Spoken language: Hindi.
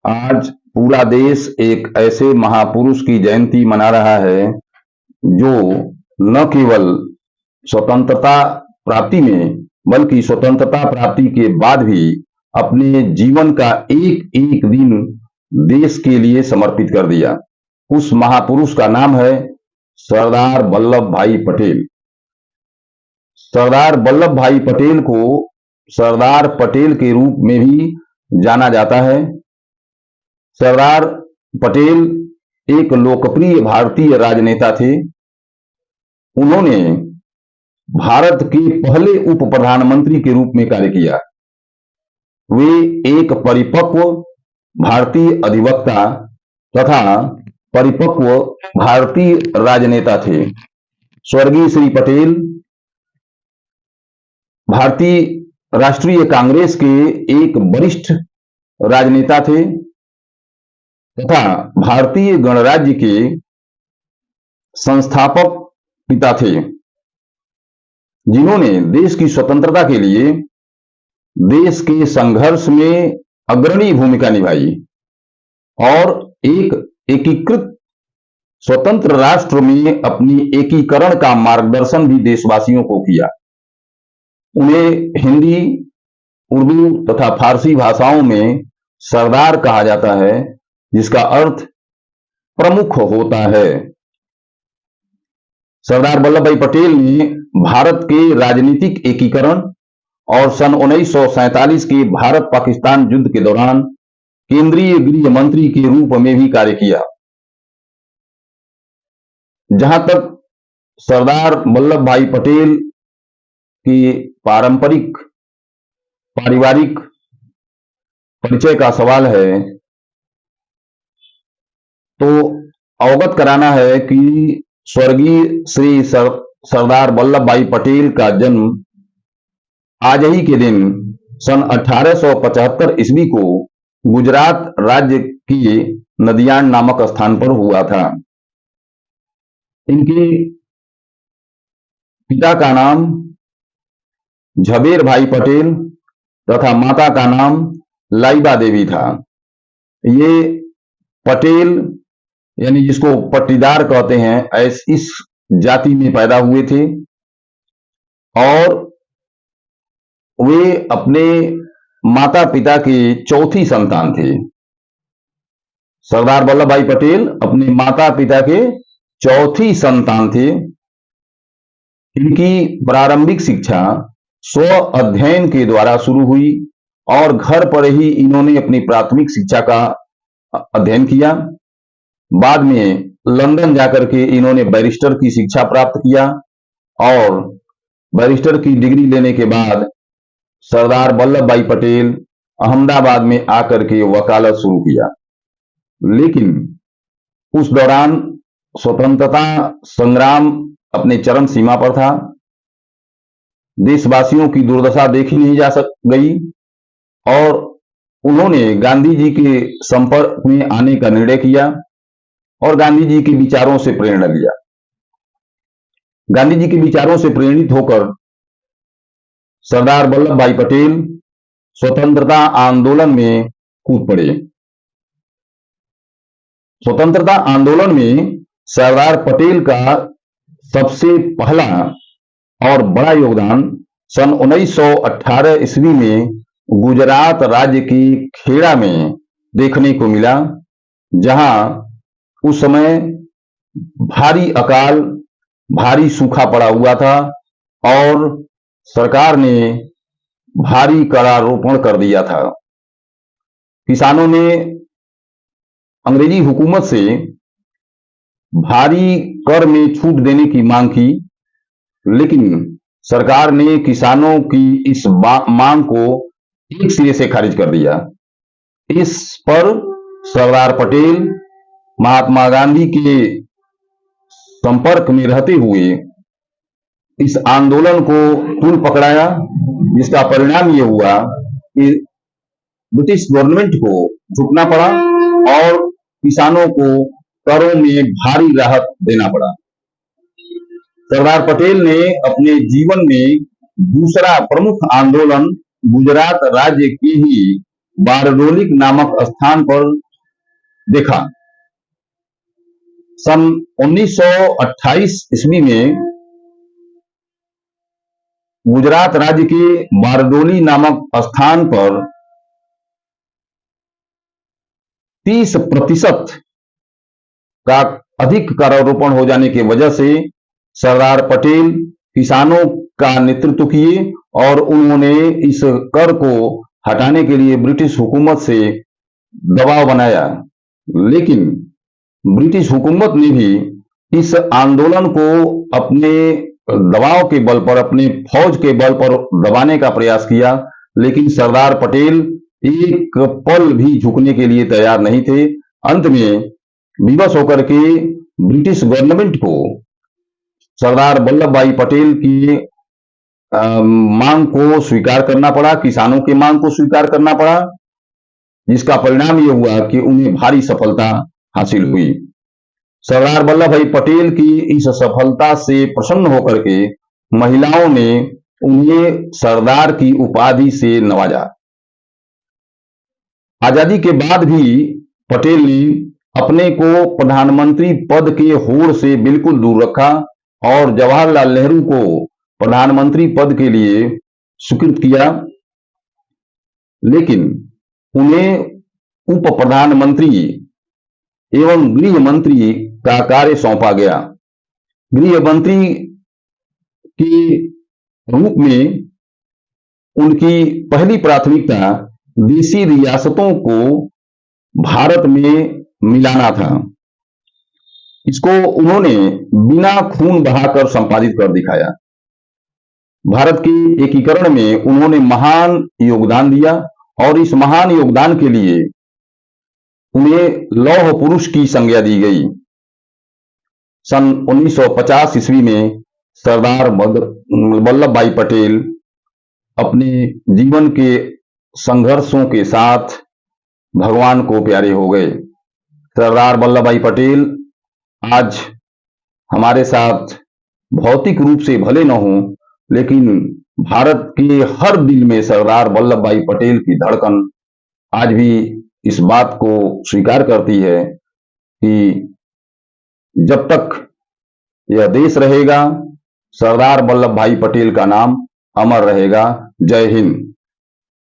आज पूरा देश एक ऐसे महापुरुष की जयंती मना रहा है जो न केवल स्वतंत्रता प्राप्ति में बल्कि स्वतंत्रता प्राप्ति के बाद भी अपने जीवन का एक एक दिन देश के लिए समर्पित कर दिया। उस महापुरुष का नाम है सरदार वल्लभ भाई पटेल। सरदार वल्लभ भाई पटेल को सरदार पटेल के रूप में भी जाना जाता है। सरदार पटेल एक लोकप्रिय भारतीय राजनेता थे। उन्होंने भारत के पहले उप प्रधानमंत्री के रूप में कार्य किया। वे एक परिपक्व भारतीय अधिवक्ता तथा परिपक्व भारतीय राजनेता थे। स्वर्गीय श्री पटेल भारतीय राष्ट्रीय कांग्रेस के एक वरिष्ठ राजनेता थे तथा भारतीय गणराज्य के संस्थापक पिता थे, जिन्होंने देश की स्वतंत्रता के लिए देश के संघर्ष में अग्रणी भूमिका निभाई और एक एकीकृत स्वतंत्र राष्ट्र में अपनी एकीकरण का मार्गदर्शन भी देशवासियों को किया। उन्हें हिंदी, उर्दू तथा फारसी भाषाओं में सरदार कहा जाता है, जिसका अर्थ प्रमुख होता है। सरदार वल्लभ भाई पटेल ने भारत के राजनीतिक एकीकरण और सन 1947 के भारत पाकिस्तान युद्ध के दौरान केंद्रीय गृह मंत्री के रूप में भी कार्य किया। जहां तक सरदार वल्लभ भाई पटेल की पारिवारिक परिचय का सवाल है, तो अवगत कराना है कि स्वर्गीय श्री सरदार वल्लभ भाई पटेल का जन्म आज ही के दिन सन 1875 ईस्वी को गुजरात राज्य की नदियान नामक स्थान पर हुआ था। इनके पिता का नाम झबेर भाई पटेल तथा माता का नाम लाइबा देवी था। ये पटेल यानी जिसको पट्टीदार कहते हैं, इस जाति में पैदा हुए थे और वे अपने माता पिता के चौथी संतान थे। सरदार वल्लभ भाई पटेल अपने माता पिता के चौथी संतान थे। इनकी प्रारंभिक शिक्षा स्व अध्ययन के द्वारा शुरू हुई और घर पर ही इन्होंने अपनी प्राथमिक शिक्षा का अध्ययन किया। बाद में लंदन जाकर के इन्होंने बैरिस्टर की शिक्षा प्राप्त किया और बैरिस्टर की डिग्री लेने के बाद सरदार वल्लभ भाई पटेल अहमदाबाद में आकर के वकालत शुरू किया। लेकिन उस दौरान स्वतंत्रता संग्राम अपने चरम सीमा पर था। देशवासियों की दुर्दशा देखी नहीं जा गई और उन्होंने गांधी जी के संपर्क में आने का निर्णय किया और गांधी जी के विचारों से प्रेरणा लिया। गांधी जी के विचारों से प्रेरित होकर सरदार वल्लभ भाई पटेल स्वतंत्रता आंदोलन में कूद पड़े। स्वतंत्रता आंदोलन में सरदार पटेल का सबसे पहला और बड़ा योगदान सन 1918 ईस्वी में गुजरात राज्य की खेड़ा में देखने को मिला, जहां उस समय भारी अकाल, भारी सूखा पड़ा हुआ था और सरकार ने भारी करारोपण कर दिया था। किसानों ने अंग्रेजी हुकूमत से भारी कर में छूट देने की मांग की, लेकिन सरकार ने किसानों की इस मांग को एक सिरे से खारिज कर दिया। इस पर सरदार पटेल महात्मा गांधी के संपर्क में रहते हुए इस आंदोलन को तूल पकड़ाया, जिसका परिणाम यह हुआ कि ब्रिटिश गवर्नमेंट को झुकना पड़ा और किसानों को करों में भारी राहत देना पड़ा। सरदार पटेल ने अपने जीवन में दूसरा प्रमुख आंदोलन गुजरात राज्य के ही बारडोली नामक स्थान पर देखा। सन 1928 ईस्वी में गुजरात राज्य के बारडोली नामक स्थान पर 30% का अधिक करारोपण हो जाने की वजह से सरदार पटेल किसानों का नेतृत्व किए और उन्होंने इस कर को हटाने के लिए ब्रिटिश हुकूमत से दबाव बनाया। लेकिन ब्रिटिश हुकूमत ने भी इस आंदोलन को अपने दबाव के बल पर, अपने फौज के बल पर दबाने का प्रयास किया, लेकिन सरदार पटेल एक पल भी झुकने के लिए तैयार नहीं थे। अंत में विवश होकर के ब्रिटिश गवर्नमेंट को सरदार वल्लभ भाई पटेल की मांग को स्वीकार करना पड़ा, किसानों की मांग को स्वीकार करना पड़ा, जिसका परिणाम यह हुआ कि उन्हें भारी सफलता हासिल हुई। सरदार वल्लभ भाई पटेल की इस सफलता से प्रसन्न होकर के महिलाओं ने उन्हें सरदार की उपाधि से नवाजा। आजादी के बाद भी पटेल ने अपने को प्रधानमंत्री पद के होड़ से बिल्कुल दूर रखा और जवाहरलाल नेहरू को प्रधानमंत्री पद के लिए स्वीकृत किया, लेकिन उन्हें उप प्रधानमंत्री एवं गृह मंत्री का कार्य सौंपा गया। गृह मंत्री के रूप में उनकी पहली प्राथमिकता देशी रियासतों को भारत में मिलाना था। इसको उन्होंने बिना खून बहाकर संपादित कर दिखाया। भारत के एकीकरण में उन्होंने महान योगदान दिया और इस महान योगदान के लिए उन्हें लौह पुरुष की संज्ञा दी गई। सन 1950 ईस्वी में सरदार वल्लभ भाई पटेल अपने जीवन के संघर्षों के साथ भगवान को प्यारे हो गए। सरदार वल्लभ भाई पटेल आज हमारे साथ भौतिक रूप से भले न हों, लेकिन भारत के हर दिल में सरदार वल्लभ भाई पटेल की धड़कन आज भी इस बात को स्वीकार करती है कि जब तक यह देश रहेगा, सरदार वल्लभ भाई पटेल का नाम अमर रहेगा। जय हिंद।